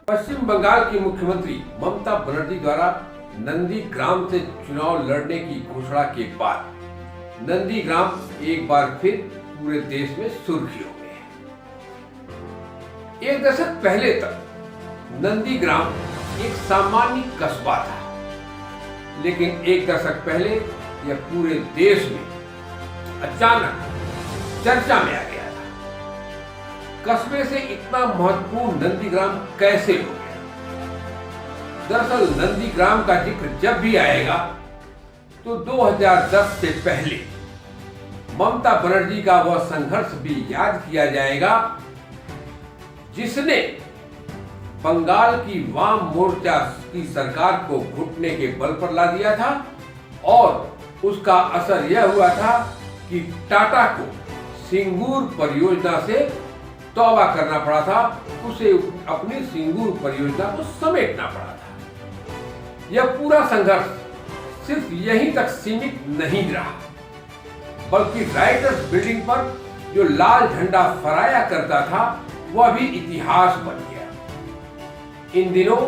पश्चिम बंगाल की मुख्यमंत्री ममता बनर्जी द्वारा नंदीग्राम से चुनाव लड़ने की घोषणा के बाद नंदीग्राम एक बार फिर पूरे देश में सुर्खियों में है। एक दशक पहले तक नंदीग्राम एक सामान्य कस्बा था, लेकिन एक दशक पहले यह पूरे देश में अचानक चर्चा में आ गया था। कस्बे से इतना महत्वपूर्ण नंदीग्राम कैसे हो गया? दरअसल नंदीग्राम का जिक्र जब भी आएगा तो 2010 से पहले ममता बनर्जी का वह संघर्ष भी याद किया जाएगा जिसने बंगाल की वाम मोर्चा की सरकार को घुटने के बल पर ला दिया था, और उसका असर यह हुआ था कि टाटा को सिंगूर परियोजना से तौबा करना पड़ा था, उसे अपनी सिंगूर परियोजना को समेटना पड़ा था। यह पूरा संघर्ष सिर्फ यहीं तक सीमित नहीं रहा, बल्कि राइटर्स बिल्डिंग पर जो लाल झंडा फहराया करता था वह भी इतिहास बन गया। इन दिनों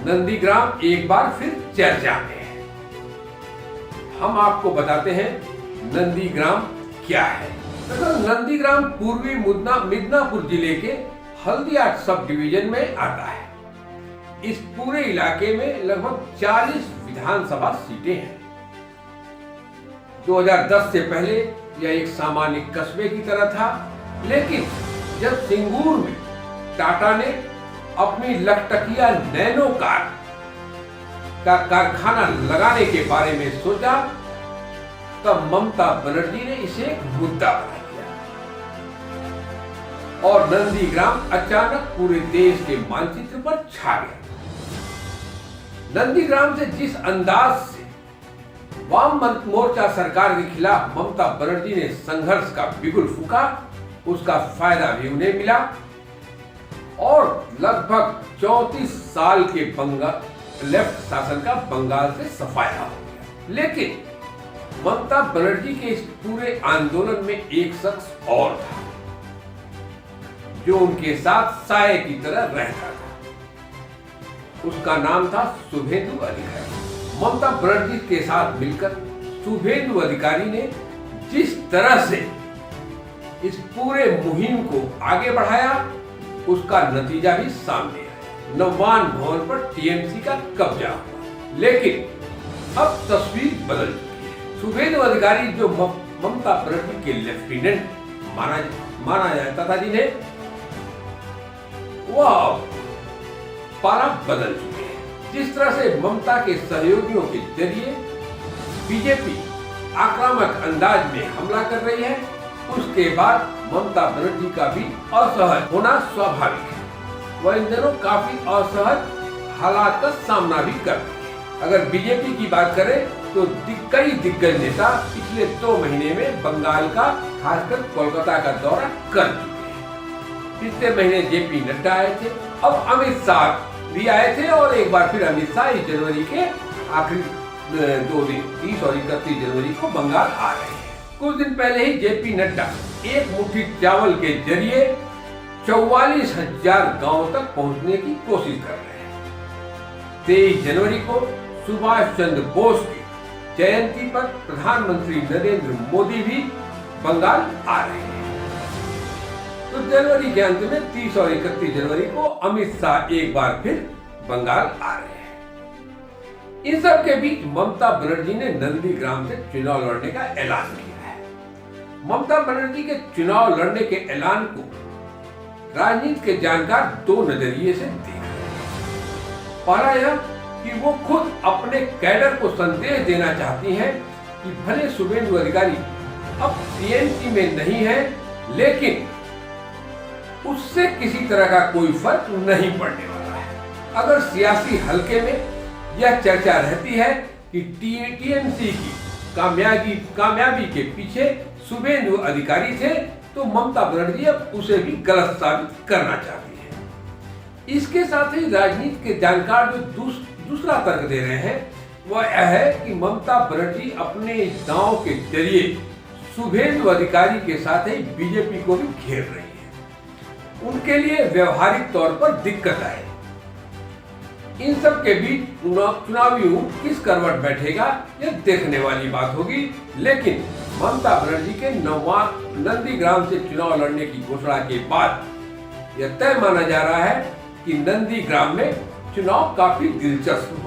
नंदीग्राम एक बार फिर चर्चा में है। हम आपको बताते हैं नंदीग्राम क्या है। नंदीग्राम पूर्वी मिदनापुर जिले के हल्दिया सब डिवीजन में आता है। इस पूरे इलाके में लगभग 40 विधानसभा सीटें हैं। 2010 से पहले यह एक सामान्य कस्बे की तरह था, लेकिन जब सिंगूर में टाटा ने अपनी लखटकिया नैनो कार का कारखाना लगाने के बारे में सोचा, तब ममता बनर्जी ने इसे एक मुद्दा बना दिया और नंदीग्राम अचानक पूरे देश के मानचित्र पर छा गया। नंदीग्राम से जिस अंदाज से वाम मोर्चा सरकार के खिलाफ ममता बनर्जी ने संघर्ष का बिगुल फूंका, उसका फायदा भी उन्हें मिला और लगभग 34 साल के लेफ्ट शासन का बंगाल से सफाया हो गया। लेकिन ममता बनर्जी के इस पूरे आंदोलन में एक शख्स और था जो उनके साथ साये की तरह रहता था। उसका नाम था शुभेंदु अधिकारी। ममता बनर्जी के साथ मिलकर शुभेंदु अधिकारी ने जिस तरह से इस पूरे मुहिम को आगे बढ़ाया, उसका नतीजा भी सामने आया। नवान भवन पर टीएमसी का कब्जा हुआ, लेकिन अब तस्वीर बदल चुकी है। शुभेंदु अधिकारी जो ममता बनर्जी के लेफ्टिनेंट माना जाता था, जिन्हें वह पारा बदल चुके हैं। जिस तरह से ममता के सहयोगियों के जरिए बीजेपी आक्रामक अंदाज में हमला कर रही है, उसके बाद ममता बनर्जी का भी असहज होना स्वाभाविक है। वह इन दिनों काफी असहज हालात का सामना भी कर रही है। अगर बीजेपी की बात करें तो कई दिग्गज नेता पिछले 2 महीने में बंगाल का, खासकर कोलकाता का दौरा कर चुके हैं। पिछले महीने जेपी नड्डा आए थे, अब अमित शाह भी आए थे और एक बार फिर अमित शाह इस जनवरी के आखिरी 2 दिन 30 और 31 जनवरी को बंगाल आ रहे हैं। कुछ दिन पहले ही जेपी नड्डा एक मुट्ठी चावल के जरिए 44,000 गांवों तक पहुंचने की कोशिश कर रहे हैं। 23 जनवरी को सुभाष चंद्र बोस की जयंती पर प्रधानमंत्री नरेंद्र मोदी भी बंगाल आ रहे हैं। तो जनवरी के अंत में 30 और 31 जनवरी को अमित शाह एक बार फिर बंगाल आ रहे हैं। इन सब के बीच ममता बनर्जी ने नंदीग्राम से चुनाव लड़ने का ऐलान किया है। ममता बनर्जी के चुनाव लड़ने के ऐलान को राजनीति के जानकार 2 नजरिए से देख रहे हैं। पहला यह कि वो खुद अपने कैडर को संदेश देना चाहती हैं कि भले शुभेंदु अधिकारी अब टीएमसी में नहीं है, लेकिन उससे किसी तरह का कोई फर्क नहीं पड़ने वाला है। अगर सियासी हलके में यह चर्चा रहती है कि टीएमसी की कामयाबी के पीछे शुभेंदु अधिकारी थे, तो ममता बनर्जी अब उसे भी गलत साबित करना चाहती है। इसके साथ ही राजनीति के जानकार जो दूसरा तर्क दे रहे हैं, वह यह है कि ममता बनर्जी अपने इस दांव के जरिए शुभेंदु अधिकारी के साथ ही बीजेपी को भी घेर रही है। उनके लिए व्यवहारिक तौर पर दिक्कत आए इन सब के बीच चुनावी ऊंट किस करवट बैठेगा यह देखने वाली बात होगी। लेकिन ममता बनर्जी के नंदीग्राम से चुनाव लड़ने की घोषणा के बाद यह तय माना जा रहा है कि नंदीग्राम में चुनाव काफी दिलचस्प